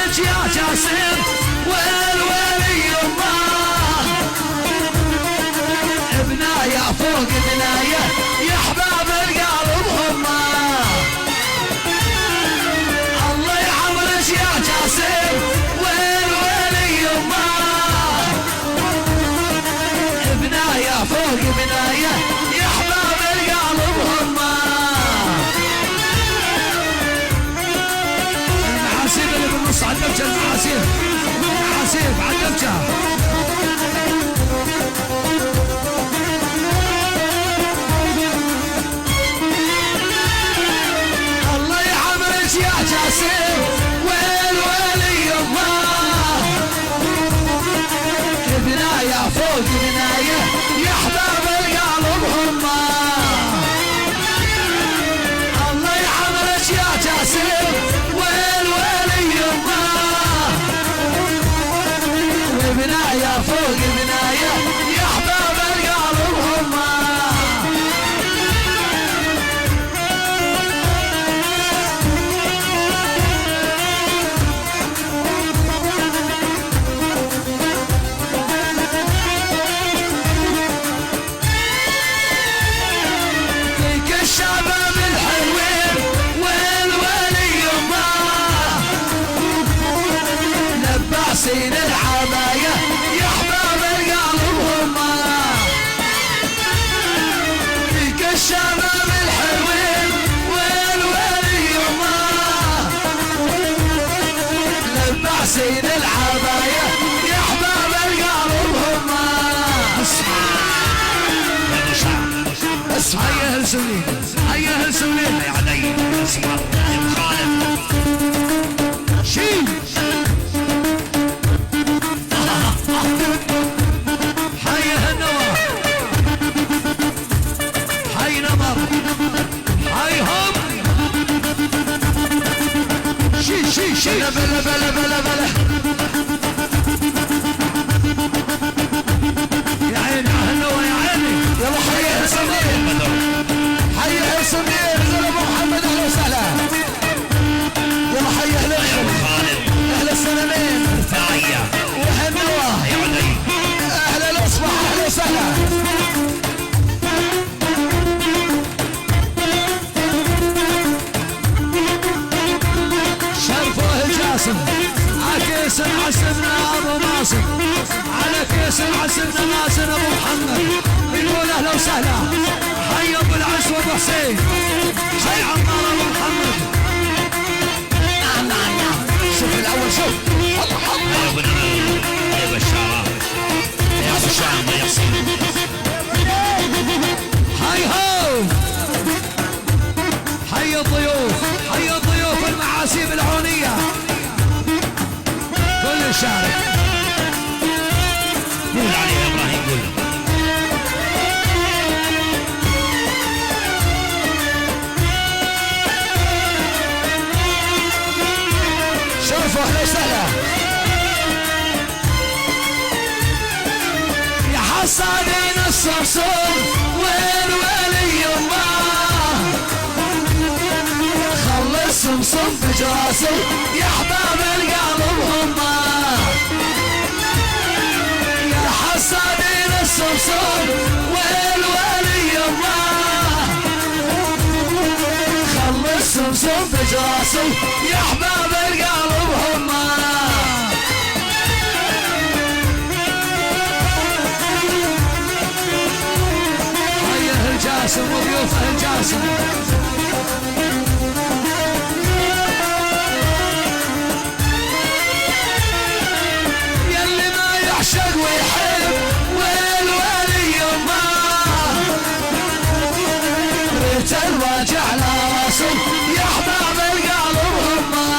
عمرك يا جاسم والولي الله بناية فوق بناية يا احباب القلب هما الله يعمرك يا جاسم والولي الله بناية فوق بناية يا احباب القلب هما المحاسيب اللي بالنص على الدبجة المحاسيب على الدبجة الله يعمرك يا جاسم والولي الله بناية فوق بناية يا احباب القلب هما الله يعمرك يا جاسم والولي الله وبناية فوق بناية يا احباب القلب هما الشباب الحلوين والولي الله لباسين العباية يا احباب القلب هما فيك الشباب الحلوين والولي الله لباسين العباية يا احباب القلب هما اسمع يا اهل سولين يا اهل سولين يا علي اسمع خالد شيل حي هالنوى حي نمر حي هم شيل بلا يا عيني هالنوى يا عيني يلا حي اهل سولين حي اهل سولين نزل ابو محمد اهلا وسهلا يلا حي اهل خالد اهل السلامين رفاعية واهل نوى اهل الاصبح اهلا وسهلا شرفوه الجاسم عكيس عسلنا ابو ناصر على كيس عسلنا ناصر ابو محمد بنقول اهلا وسهلا حي ابو العز وابو حسين حي عمار ابو محمد نعم شوف الاول شوف الله يا بشارة يا ابو شام يا ياسين حي هو حي الضيوف المعاسيب العونية كل شارك قول عليه يا ابراهيم قول شرفوا اهلا وسهلا يا حصادين الصرصور والولي الله خلصهم صنف جراسه يا احباب القلب هما يا حصادين الصرصور والولي الله خلصهم صنف جراسه يا احباب القلب هما حيه الجاسم وضيوفه الجاسم يلي ما يعشق ويحب والولي الله ريت الواجع على راسه يا احباب القلب هما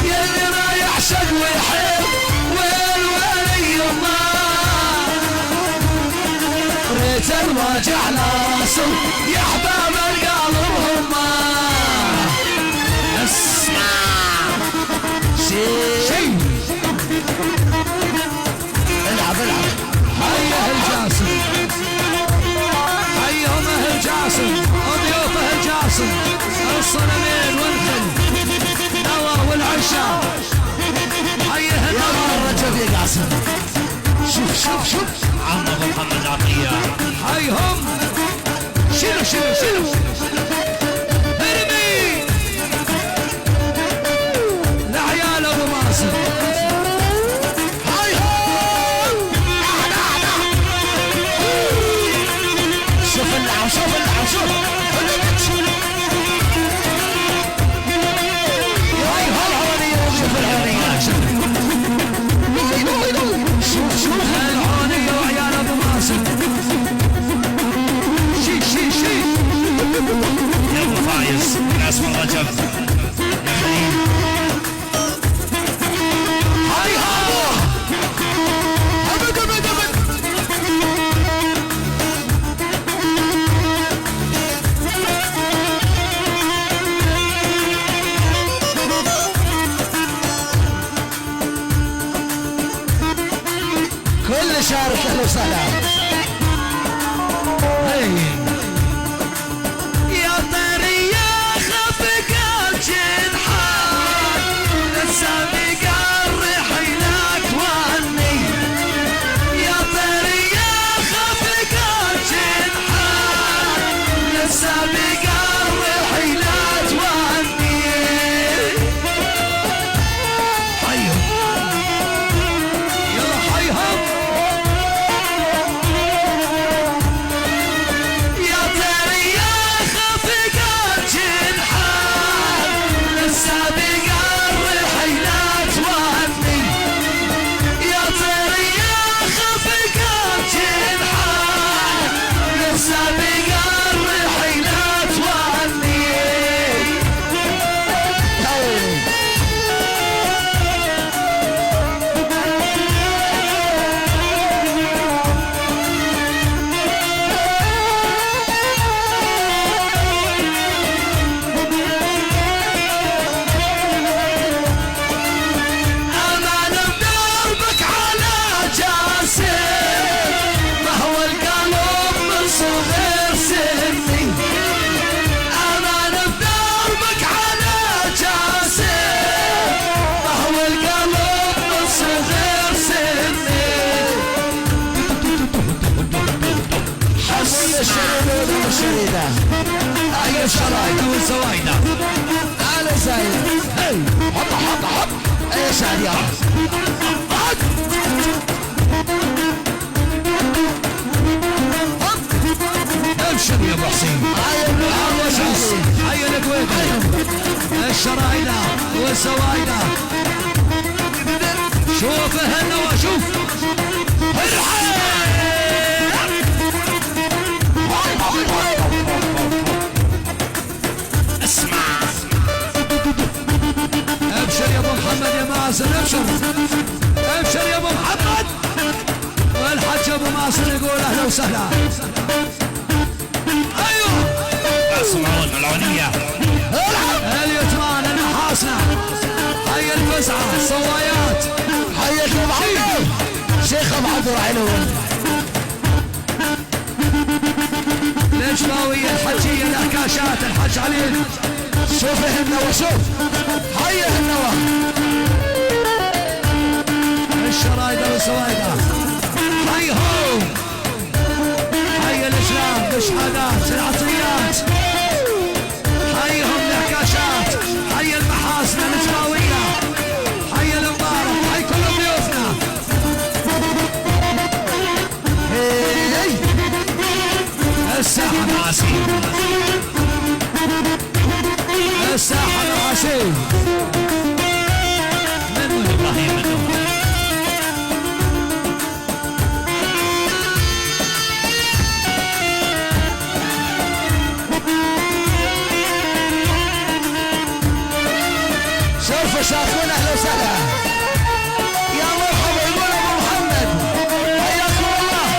يلي ما يعشق ويحب والولي الله ريت الواجع على راسه يا احباب القلب هما اسمع شيء العب حي اهل جاسم حيهم اهل جاسم وضيوف اهل جاسم الصنمين والخل عم ابو محمد عطيه حيهم شنو ارمي لعيال ابو ماسك حيهم شوف اللعب شوف العونية وعيال ابو ماسك شي يا ابو فايز ناس من رجب يا خليل هاي ابد كل شارك اهلا وسهلا يا طيري يا خفق الجنحان لسه مقرح لك واني يا طيري يا خفق الجنحان لسه مقرح لك واني حيهم يلا حيهم الشريدة هي الشرايدة والزوايدة على زايد حط اي سعد يا ابشر يا ابو حسين هيا الكويت الشرايدة والزوايدة شوف هالنوى شوف اسمع ابشر يا ابو محمد يا ماسن ابشر يا ابو محمد والحج ابو ماسن يقول اهلا وسهلا ايوه اسمعون العونية اليتمان النحاسنة حي الفزعة الصوايات حيك ابو عبد شيخ ابو عبد العلوي الإجباوية الحجية الأكاشات الحج عليل شوف النوى شوف حي النوى الشرايدة والسوايدة حي هو حي الإسلام بالشهادات العطيات حيهم الأكاشات حي المحاسن الإجباوية حي المبارك حي كل ضيوفنا الساحة العسيل الساحة العسيل من ابراهيم منه شوفوا شافونا اهلا وسهلا يا مرحبا يقول ابو محمد حياكم الله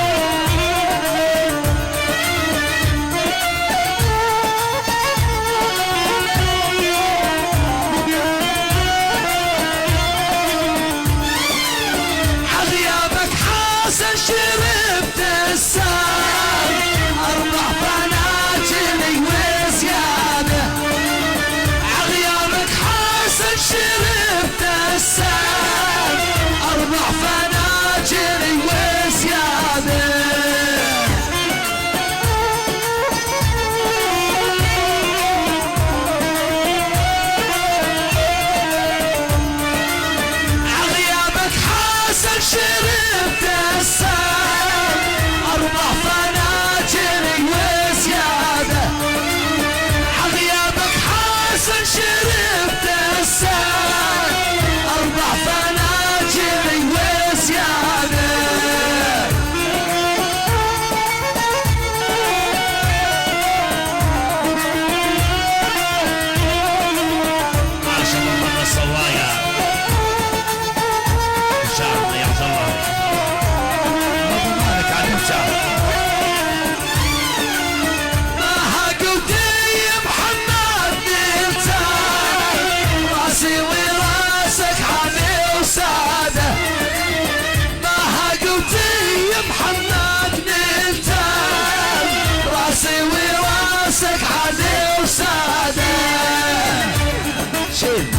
عغيابك حاسن شربت السام 4 فناجل وزياده عغيابك حاسن شربت السام شيل